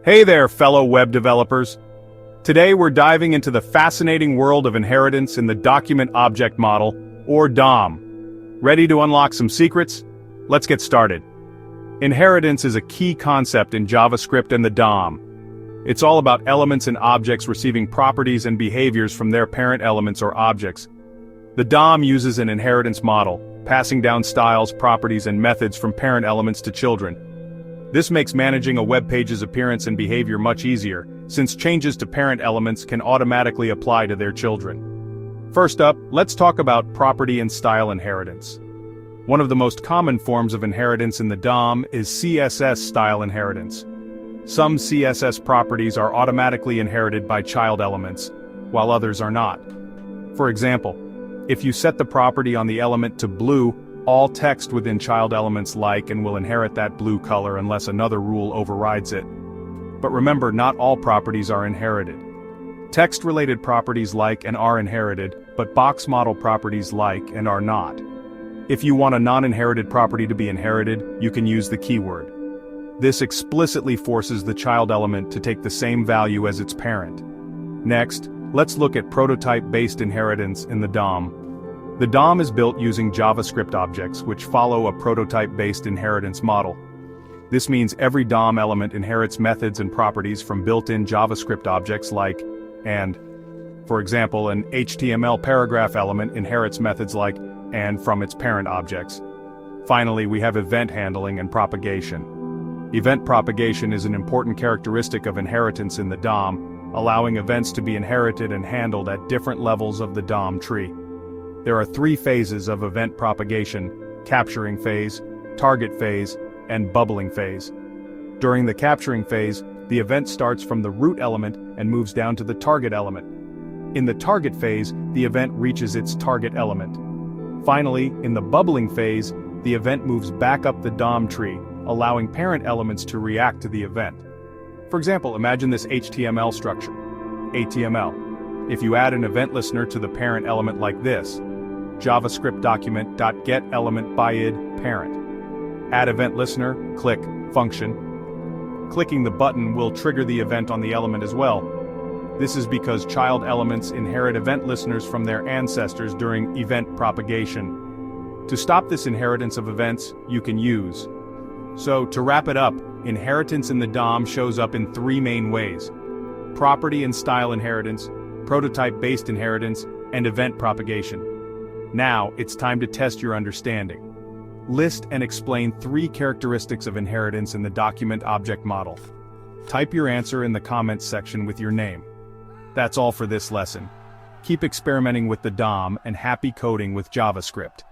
Hey there, fellow web developers. Today we're diving into the fascinating world of inheritance in the Document Object Model, or DOM. Ready to unlock some secrets? Let's get started. Inheritance is a key concept in JavaScript and the DOM. It's all about elements and objects receiving properties and behaviors from their parent elements or objects. The DOM uses an inheritance model, passing down styles, properties, and methods from parent elements to children. This makes managing a web page's appearance and behavior much easier, since changes to parent elements can automatically apply to their children. First up, let's talk about property and style inheritance. One of the most common forms of inheritance in the DOM is CSS style inheritance. Some CSS properties are automatically inherited by child elements, while others are not. For example, if you set the property on the element to blue, all text within child elements like and will inherit that blue color unless another rule overrides it. But remember, not all properties are inherited. Text-related properties like and are inherited, but box model properties like and are not. If you want a non-inherited property to be inherited, you can use the keyword. This explicitly forces the child element to take the same value as its parent. Next, let's look at prototype-based inheritance in the DOM. The DOM is built using JavaScript objects which follow a prototype-based inheritance model. This means every DOM element inherits methods and properties from built-in JavaScript objects like and. For example, an HTML paragraph element inherits methods like and from its parent objects. Finally, we have event handling and propagation. Event propagation is an important characteristic of inheritance in the DOM, allowing events to be inherited and handled at different levels of the DOM tree. There are three phases of event propagation: capturing phase, target phase, and bubbling phase. During the capturing phase, the event starts from the root element and moves down to the target element. In the target phase, the event reaches its target element. Finally, in the bubbling phase, the event moves back up the DOM tree, allowing parent elements to react to the event. For example, imagine this HTML structure, ATML. If you add an event listener to the parent element like this, JavaScript document.getElementById_parent. Add event listener, click function. Clicking the button will trigger the event on the element as well. This is because child elements inherit event listeners from their ancestors during event propagation. To stop this inheritance of events, you can use. So, to wrap it up, inheritance in the DOM shows up in three main ways: property and style inheritance, prototype-based inheritance, and event propagation. Now, it's time to test your understanding. List and explain three characteristics of inheritance in the Document Object Model. Type your answer in the comments section with your name. That's all for this lesson. Keep experimenting with the DOM and happy coding with JavaScript.